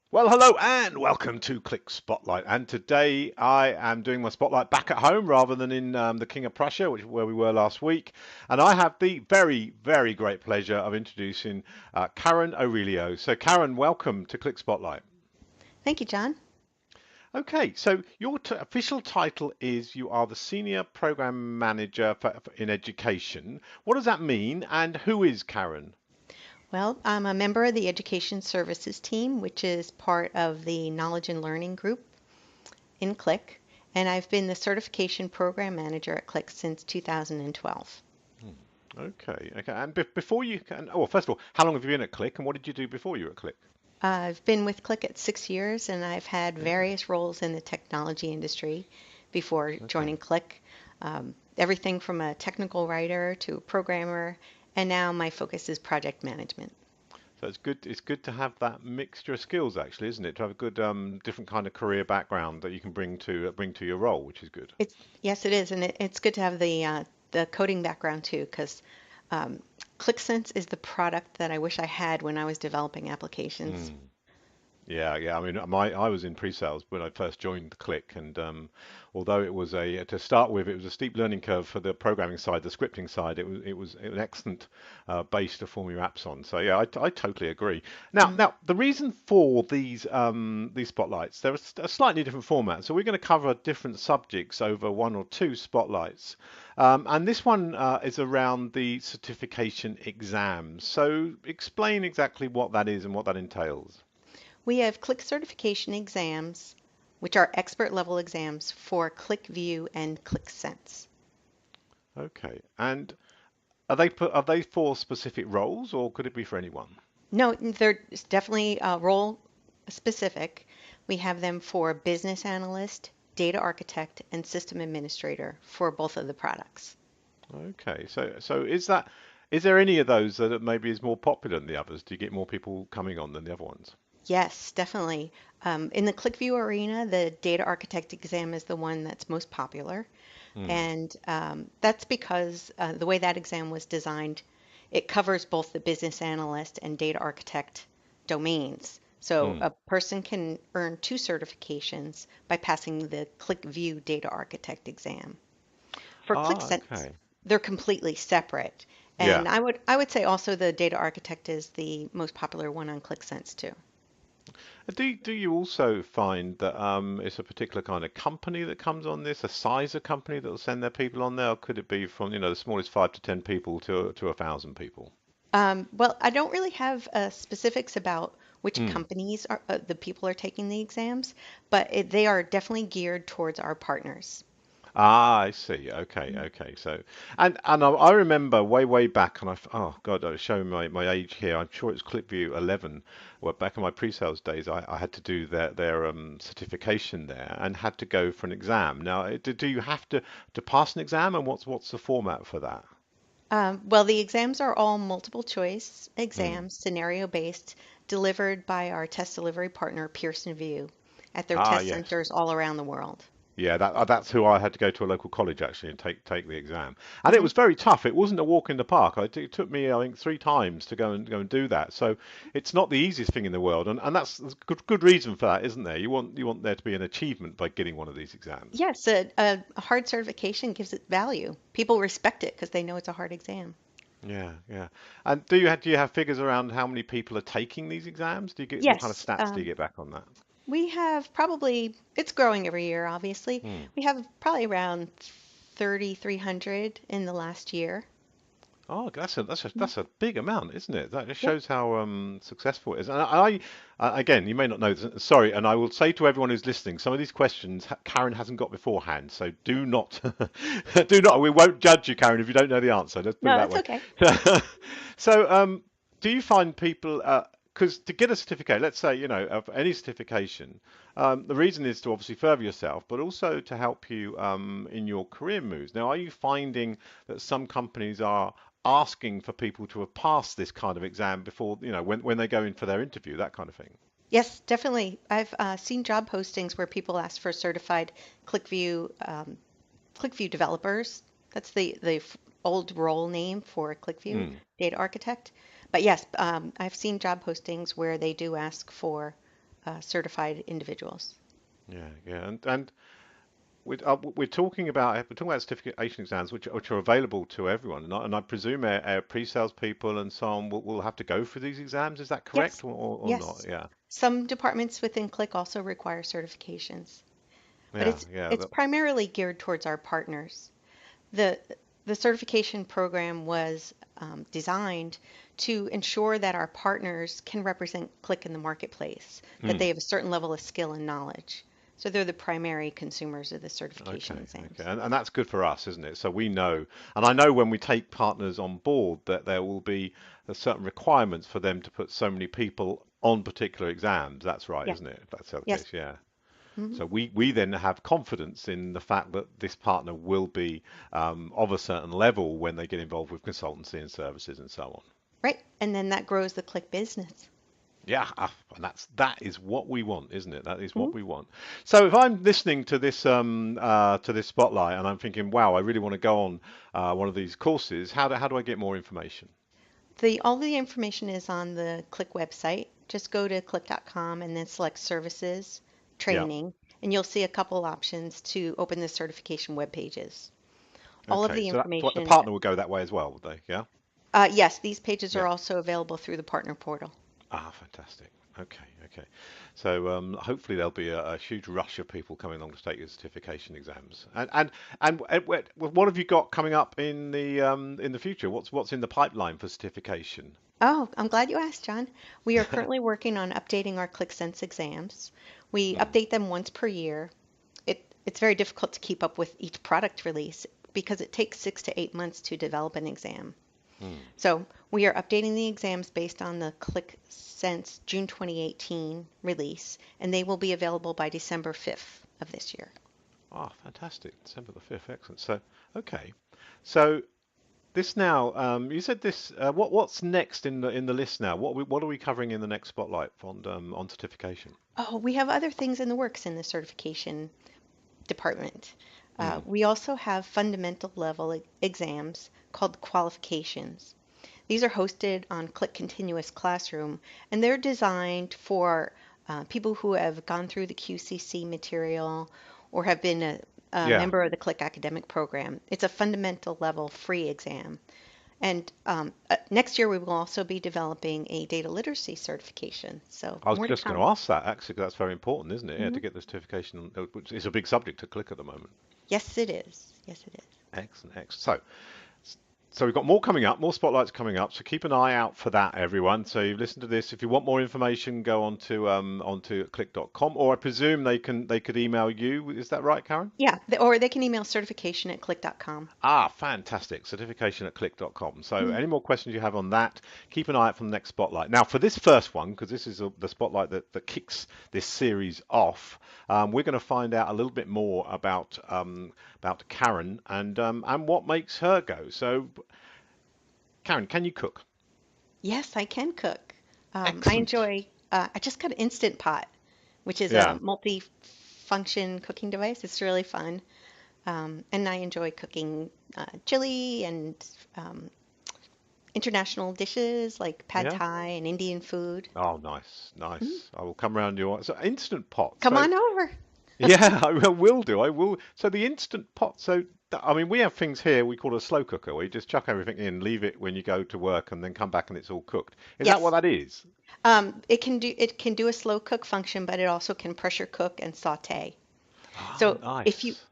Well, hello and welcome to Qlik Spotlight. And today I am doing my spotlight back at home rather than in the King of Prussia, where we were last week. And I have the very, very great pleasure of introducing Karen Origlio. So, Karen, welcome to Qlik Spotlight. Thank you, John. Okay, so your official title is you are the Senior Program Manager in Education. What does that mean, and who is Karen? Well, I'm a member of the Education Services team, which is part of the Knowledge and Learning group in Qlik, and I've been the Certification Program Manager at Qlik since 2012. Okay, okay. And before you can, oh, well, first of all, how long have you been at Qlik, and what did you do before you were at Qlik? I've been with Qlik at 6 years, and I've had Okay, various roles in the technology industry before okay. joining Qlik. Everything from a technical writer to a programmer, and now my focus is project management. So it's good. It's good to have that mixture of skills, actually, isn't it? To have a good, different kind of career background that you can bring to your role, which is good. Yes, it is, and it's good to have the coding background too, because um, Qlik Sense is the product that I wish I had when I was developing applications. Mm. Yeah, yeah. I mean, I was in pre-sales when I first joined Qlik, and although it was to start with, it was a steep learning curve for the programming side, the scripting side. It was an excellent base to form your apps on. So yeah, I totally agree. Mm. Now the reason for these spotlights, they're a slightly different format. So we're going to cover different subjects over one or two spotlights, and this one is around the certification exams. So explain exactly what that is and what that entails. We have Qlik certification exams, which are expert level exams for QlikView and Qlik Sense. Okay. And are they for specific roles or could it be for anyone? No, they're definitely role specific. We have them for business analyst, data architect, and system administrator for both of the products. Okay. So is there any of those that maybe is more popular than the others? Do you get more people coming on than the other ones? Yes, definitely. In the QlikView arena, the data architect exam is the one that's most popular. Hmm. And that's because the way that exam was designed, it covers both the business analyst and data architect domains. So Hmm. a person can earn two certifications by passing the QlikView data architect exam. For Ah, QlikSense, okay. they're completely separate. Yeah. And I would say also the data architect is the most popular one on QlikSense too. Do you also find that it's a particular kind of company that comes on this, a size of company that will send their people on there, or could it be from, the smallest 5 to 10 people to 1,000 people? Well, I don't really have specifics about which Hmm. companies are the people are taking the exams, but they are definitely geared towards our partners. Ah, I see. Okay, okay. So, and I remember way back, and oh God, I was showing my age here. I'm sure it's ClipView 11. Well, back in my pre-sales days, I had to do their certification there and had to go for an exam. Now, do you have to pass an exam, and what's the format for that? Well, the exams are all multiple choice Hmm. exams, scenario based, delivered by our test delivery partner, Pearson VUE, at their Ah, test yes. centers all around the world. Yeah, that's who I had to go to a local college actually and take the exam, and it Hmm. was very tough. It wasn't a walk in the park. It took me, I think, 3 times to go and do that. So it's not the easiest thing in the world, and that's good reason for that, isn't there? You want there to be an achievement by getting one of these exams. Yes, a hard certification gives it value. People respect it because they know it's a hard exam. Yeah, yeah. And do you have figures around how many people are taking these exams? Do you get what kind of Yes, stats do you get back on that? we have probably, it's growing every year, obviously. Hmm. We have probably around 3,300 in the last year. Oh, Mm. that's a big amount, isn't it? That just Yep. shows how successful it is. And again, you may not know this, sorry, and I will say to everyone who's listening, some of these questions Karen hasn't got beforehand, so do not, do not. We won't judge you, Karen, if you don't know the answer. Let's put it No, that that's way. okay. So, do you find people, because to get a certificate, let's say, of any certification, the reason is to obviously further yourself, but also to help you in your career moves. Now, are you finding that some companies are asking for people to have passed this kind of exam before, when they go in for their interview, that kind of thing? Yes, definitely. I've seen job postings where people ask for certified QlikView QlikView developers. That's the old role name for QlikView Mm, data architect. But yes, I've seen job postings where they do ask for certified individuals. Yeah, yeah, and we're talking about certification exams which are available to everyone, and I presume our pre-sales people and so on will have to go for these exams. Is that Yes, correct or not? yes. Yeah, Some departments within Qlik also require certifications, but yeah, it's yeah. it's primarily geared towards our partners. The the certification program was designed to ensure that our partners can represent Qlik in the marketplace, that they Mm. have a certain level of skill and knowledge. So they're the primary consumers of the certification Okay, okay, exams. and that's good for us, isn't it? So we know, and I know when we take partners on board that there will be certain requirements for them to put so many people on particular exams. That's right, Yes, isn't it? If that's the yes. case, yeah. Mhm. So we then have confidence in the fact that this partner will be of a certain level when they get involved with consultancy and services and so on. Right. And then that grows the Qlik business. Yeah, and that is what we want, isn't it? That is Mhm. what we want. So if I'm listening to this spotlight and I'm thinking, wow, I really want to go on one of these courses, how do I get more information? All the information is on the Qlik website. Just go to qlik.com and then select services, Yeah. training, and you'll see a couple options to open the certification web pages. All of Okay. the So the information, partner will go that way as well, would they? Yeah. yes, these pages Yeah. are also available through the partner portal. Ah, fantastic. Okay, okay. So hopefully there'll be a huge rush of people coming along to take your certification exams. What have you got coming up in the future? What's in the pipeline for certification? Oh, I'm glad you asked, John. We are currently working on updating our Qlik Sense exams. We Mm, update them once per year. It's very difficult to keep up with each product release because it takes 6 to 8 months to develop an exam. mm. So we are updating the exams based on the Qlik Sense June 2018 release, and they will be available by December 5th of this year. Ah, fantastic. December the 5th. Excellent. So, okay. So this now, you said this. What's next in the list now? What are we covering in the next spotlight on certification? Oh, we have other things in the works in the certification department. Mm. We also have fundamental level exams called qualifications. These are hosted on Qlik Continuous Classroom, and they're designed for people who have gone through the QCC material or have been a Yeah. member of the Qlik academic program. It's a fundamental level free exam. And next year, we will also be developing a data literacy certification. So I was more to just going come. to ask that actually, 'cause that's very important, isn't it? Yeah, Mhm. to get the certification, which is a big subject to Click at the moment. Yes, it is. Yes, it is. Excellent, excellent. So we've got more coming up, more spotlights coming up. So keep an eye out for that, everyone. So you've listened to this. If you want more information, go onto Qlik.com, or I presume they could email you. Is that right, Karen? Yeah, or they can email certification at qlik.com. Ah, fantastic. Certification at Qlik.com. So Mhm. any more questions you have on that, keep an eye out for the next spotlight. Now, for this first one, because this is the spotlight that kicks this series off, we're going to find out a little bit more about Karen and what makes her go. So, Karen, can you cook? Yes, I can cook. I Excellent. enjoy, I just got an Instant Pot, which is a Yeah. multi-function cooking device. It's really fun. And I enjoy cooking chili and um, international dishes like pad Yeah. thai and Indian food. Oh, nice, Mhm. nice. I will come around your so instant pot. Come So on over. yeah, I will do. I will. So the instant pot. So I mean, we have things here we call a slow cooker, where you just chuck everything in, leave it when you go to work, and then come back and it's all cooked. Is that what Yes, that is? it can do a slow cook function, but it also can pressure cook and saute. Oh, So if you nice.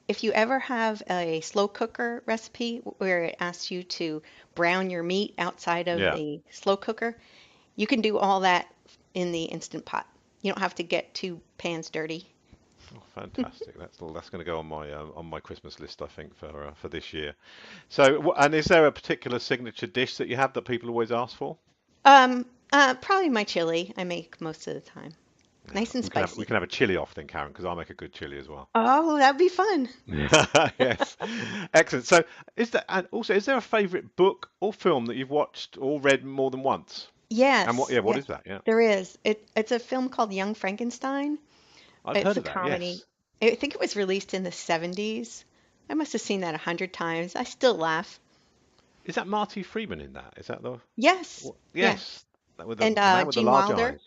if you ever have a slow cooker recipe where it asks you to brown your meat outside of Yeah. the slow cooker, you can do all that in the Instant Pot. You don't have to get two pans dirty. Oh, fantastic. That's going to go on my Christmas list, I think, for this year. So, and is there a particular signature dish that you have that people always ask for? Probably my chili I make most of the time. Yeah, Nice and we spicy. can have a chili off then, Karen, because I make a good chili as well. Oh, that'd be fun. Yes, excellent. So, is there a favourite book or film that you've watched or read more than once? And Yes, what yes, is that? Yeah, there is. It's a film called Young Frankenstein. I've It's heard a of that. comedy. Yes. I think it was released in the 70s. I must have seen that 100 times. I still laugh. Is that Marty Freeman in that? Is that the? Yes. Yeah. Yes, that with And the man with the Gene large Wilder. eyes.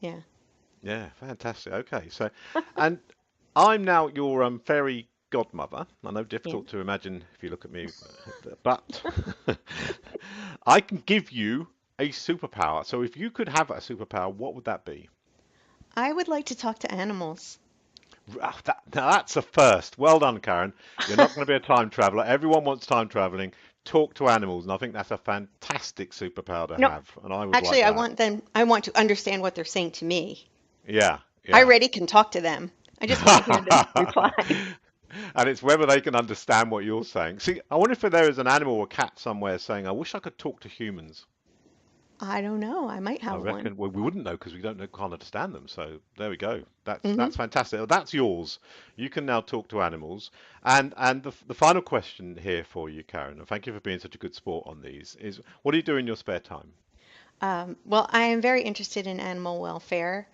Yeah. Yeah, fantastic. Okay, so, and I'm now your fairy godmother. I know Yeah. difficult to imagine if you look at me, but I can give you a superpower. So if you could have a superpower, what would that be? I would like to talk to animals. Now that's a first. Well done, Karen. You're not going to be a time traveler. Everyone wants time traveling. Talk to animals, and I think that's a fantastic superpower to No, have, and I would like actually, that. I want to understand what they're saying to me. Yeah, I yeah. already can talk to them. I just want to hear them reply. And it's whether they can understand what you're saying. See, I wonder if there is an animal or cat somewhere saying, I wish I could talk to humans. I don't know. I might I have one. reckon, well, we wouldn't know because we don't know, can't understand them. So there we go. Hmm. That's fantastic. That's yours. You can now talk to animals. And the final question here for you, Karen, and thank you for being such a good sport on these, is what do you do in your spare time? Well, I am very interested in animal welfare,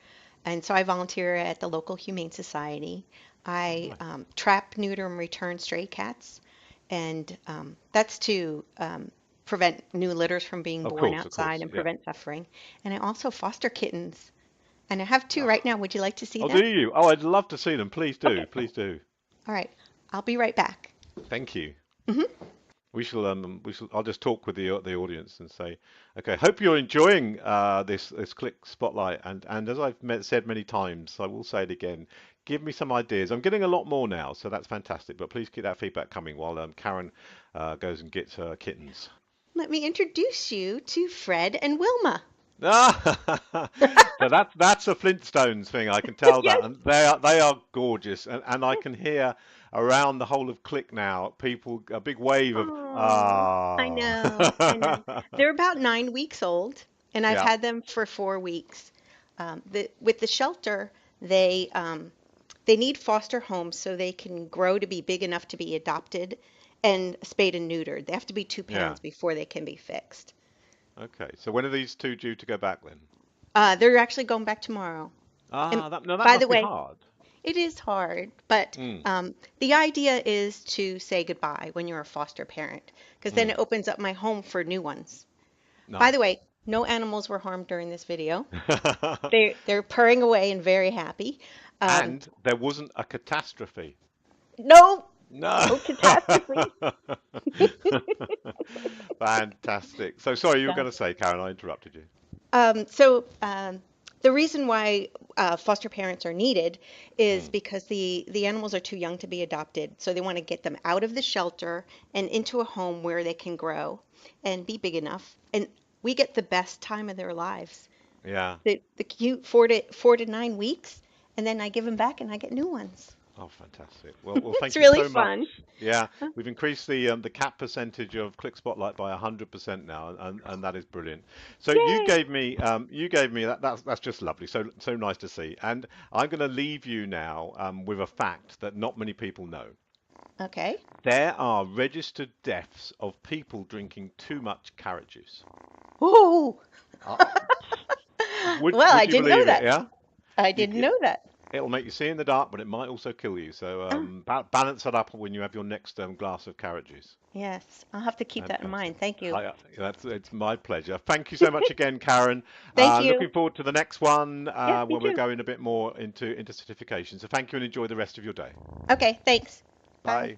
and so I volunteer at the local Humane Society. I Nice. trap, neuter, and return stray cats, and that's to prevent new litters from being born Of outside course. and Yeah. prevent suffering. And I also foster kittens, and I have two right now. Would you like to see Oh, do them? you? Oh, I'd love to see them. Please do. Okay. Please do. All right. I'll be right back. Thank you. Hmm. We shall. I'll just talk with the audience and say, okay, hope you're enjoying this Click Spotlight. And as said many times, I will say it again. Give me some ideas. I'm getting a lot more now, so that's fantastic. But please keep that feedback coming while Karen goes and gets her kittens. Let me introduce you to Fred and Wilma. Ah, so that's a Flintstones thing. I can tell Yes. that, and they are gorgeous, and I can hear around the whole of Click now people a big wave of Oh, I ah. know, I know. They're about 9 weeks old, and I've Yeah, had them for 4 weeks. With the shelter, they need foster homes so they can grow to be big enough to be adopted and spayed and neutered. They have to be 2 pounds yeah. before they can be fixed. Okay, so when are these two due to go back then? They're actually going back tomorrow. And Ah, that by the must be way, hard. it is hard, but Mm, the idea is to say goodbye when you're a foster parent, because then mm. it opens up my home for new ones. By the Nice. way, no animals were harmed during this video. They're purring away and very happy. Um, And there wasn't a catastrophe. no, No. no catastrophe. Fantastic. So sorry, you were So, going to say, Karen, I interrupted you. so the reason why foster parents are needed is Mm. because the animals are too young to be adopted. So they want to get them out of the shelter and into a home where they can grow and be big enough. And we get the best time of their lives. Yeah. The cute 4 to 9 weeks, and then I give them back and I get new ones. Oh, fantastic. Well, It's thank you really so much. fun. Yeah, we've increased the cap percentage of Click Spotlight by 100% now, and that is brilliant. So Yay! you gave me that's just lovely. So nice to see. And I'm going to leave you now with a fact that not many people know. Okay. There are registered deaths of people drinking too much carrot juice. Oh, Uh, well, I would you didn't know believe it? that. Yeah. I You, didn't know that. it'll make you see in the dark, but it might also kill you. So Ah, balance that up when you have your next glass of carrot juice. yes, I'll have to keep that in Fantastic. mind. Thank you. It's my pleasure. Thank you so much again, Karen. Thank you. Looking forward to the next one Yes, me where we're too. going a bit more into certification. So thank you and enjoy the rest of your day. Okay, thanks. Bye. Bye.